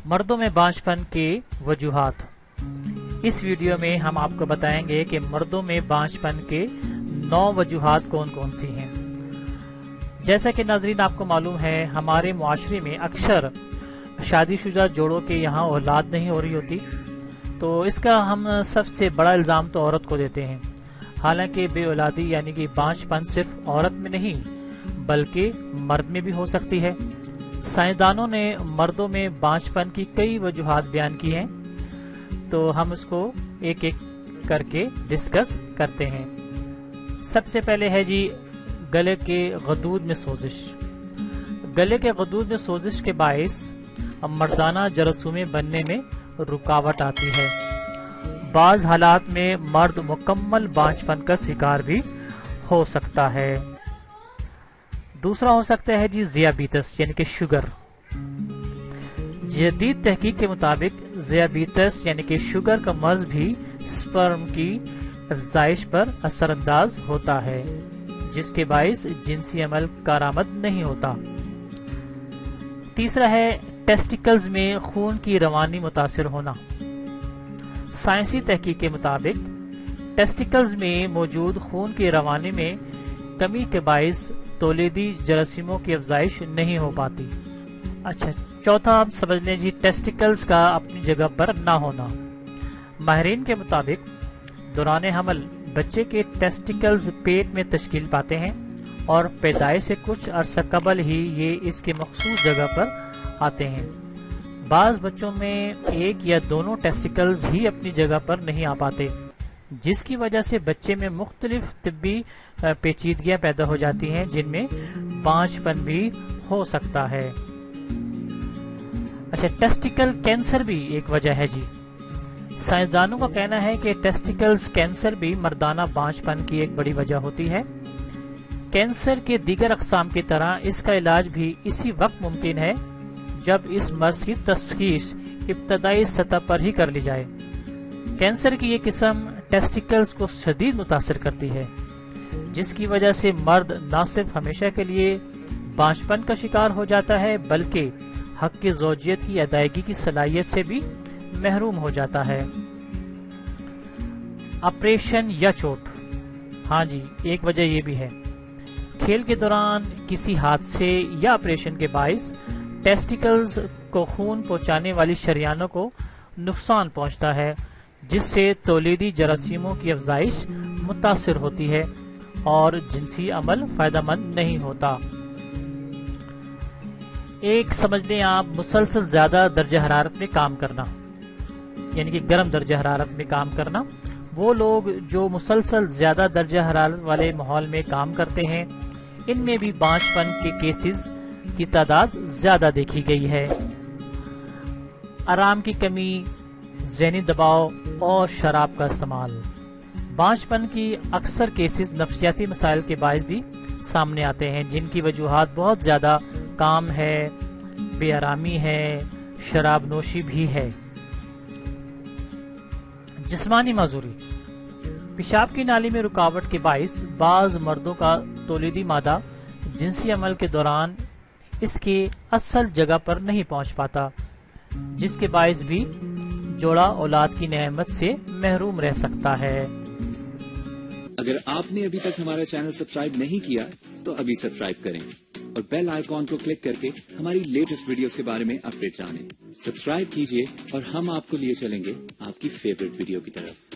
مردوں میں بانجھپن کے وجوہات۔ اس ویڈیو میں ہم آپ کو بتائیں گے کہ مردوں میں بانجھپن کے 9 وجوہات کون کون سی ہیں۔ جیسا کہ ناظرین آپ کو معلوم ہے، ہمارے معاشرے میں اکثر شادی شدہ جوڑوں کے یہاں اولاد نہیں ہو رہی ہوتی، تو اس کا ہم سب سے بڑا الزام تو عورت کو دیتے ہیں۔ حالانکہ بے اولادی یعنی کہ بانجھپن صرف عورت میں نہیں بلکہ مرد میں بھی ہو سکتی ہے۔ سائنسدانوں نے مردوں میں بانجھپن کی کئی وجوہات بیان کی ہیں، تو ہم اس کو ایک ایک کر کے ڈسکس کرتے ہیں۔ سب سے پہلے ہے جی گلے کے غدود میں سوزش۔ گلے کے غدود میں سوزش کے باعث مردانہ جراثومیں بننے میں رکاوٹ آتی ہے۔ بعض حالات میں مرد مکمل بانجھپن کا شکار بھی ہو سکتا ہے۔ دوسرا ہو سکتا ہے جی ذیابیطس یعنی کہ شوگر۔ جدید تحقیق کے مطابق ذیابیطس یعنی کہ شوگر کا مرض بھی سپرم کی افزائش پر اثر انداز ہوتا ہے، جس کے باعث جنسی عمل کارآمد نہیں ہوتا۔ تیسرا ہے ٹیسٹیکلز میں خون کی روانی متاثر ہونا۔ سائنسی تحقیق کے مطابق ٹیسٹیکلز میں موجود خون کی روانی میں کمی کے باعث تولیدی جراثیموں کی افزائش نہیں ہو پاتی۔ اچھا، چوتھا آپ سمجھ لیں جی ٹیسٹیکلز کا اپنی جگہ پر نہ ہونا۔ ماہرین کے مطابق دوران حمل بچے کے ٹیسٹیکلز پیٹ میں تشکیل پاتے ہیں اور پیدائش سے کچھ عرصہ قبل ہی یہ اس کے مخصوص جگہ پر آتے ہیں۔ بعض بچوں میں ایک یا دونوں ٹیسٹیکلز ہی اپنی جگہ پر نہیں آ پاتے، جس کی وجہ سے بچے میں مختلف طبی پیچیدگیاں پیدا ہو جاتی ہیں، جن میں بانجھپن بھی ہو سکتا ہے۔ اچھا، ٹیسٹیکل کینسر بھی ایک وجہ ہے جی۔ سائنسدانوں کا کہنا ہے کہ ٹیسٹیکلز کینسر بھی مردانہ بانجھپن کی ایک بڑی وجہ ہوتی ہے۔ کینسر کے دیگر اقسام کی طرح اس کا علاج بھی اسی وقت ممکن ہے جب اس مرض کی تشخیص ابتدائی سطح پر ہی کر لی جائے۔ کینسر کی یہ قسم ٹیسٹیکلز کو شدید متاثر کرتی ہے، جس کی وجہ سے مرد نہ صرف ہمیشہ کے لیے بانجھپن کا شکار ہو جاتا ہے بلکہ حق کی زوجیت کی ادائیگی کی صلاحیت سے بھی محروم ہو جاتا ہے۔ آپریشن یا چوٹ، ہاں جی، ایک وجہ یہ بھی ہے۔ کھیل کے دوران کسی حادثے یا آپریشن کے باعث ٹیسٹیکلز کو خون پہنچانے والی شریانوں کو نقصان پہنچتا ہے، جس سے تولیدی جراثیموں کی افزائش متاثر ہوتی ہے اور جنسی عمل فائدہ مند نہیں ہوتا۔ ایک سمجھ لیں آپ مسلسل زیادہ درجہ حرارت میں کام کرنا، یعنی کہ گرم درجہ حرارت میں کام کرنا۔ وہ لوگ جو مسلسل زیادہ درجہ حرارت والے ماحول میں کام کرتے ہیں، ان میں بھی بانجھپن کے کیسز کی تعداد زیادہ دیکھی گئی ہے۔ آرام کی کمی، ذہنی دباؤ اور شراب کا استعمال۔ بانجھپن کی اکثر کیسز نفسیاتی مسائل کے باعث بھی سامنے آتے ہیں، جن کی وجوہات بہت زیادہ کام ہے، بے آرامی ہے، شراب نوشی بھی ہے۔ جسمانی معذوری، پیشاب کی نالی میں رکاوٹ کے باعث بعض مردوں کا تولیدی مادہ جنسی عمل کے دوران اس کے اصل جگہ پر نہیں پہنچ پاتا، جس کے باعث بھی جوڑا اولاد کی نعمت سے محروم رہ سکتا ہے۔ اگر آپ نے ابھی تک ہمارا چینل سبسکرائب نہیں کیا تو ابھی سبسکرائب کریں اور بیل آئیکن کو کلک کر کے ہماری لیٹسٹ ویڈیوز کے بارے میں اپڈیٹ جانیں۔ سبسکرائب کیجئے اور ہم آپ کو لیے چلیں گے آپ کی فیورٹ ویڈیو کی طرف۔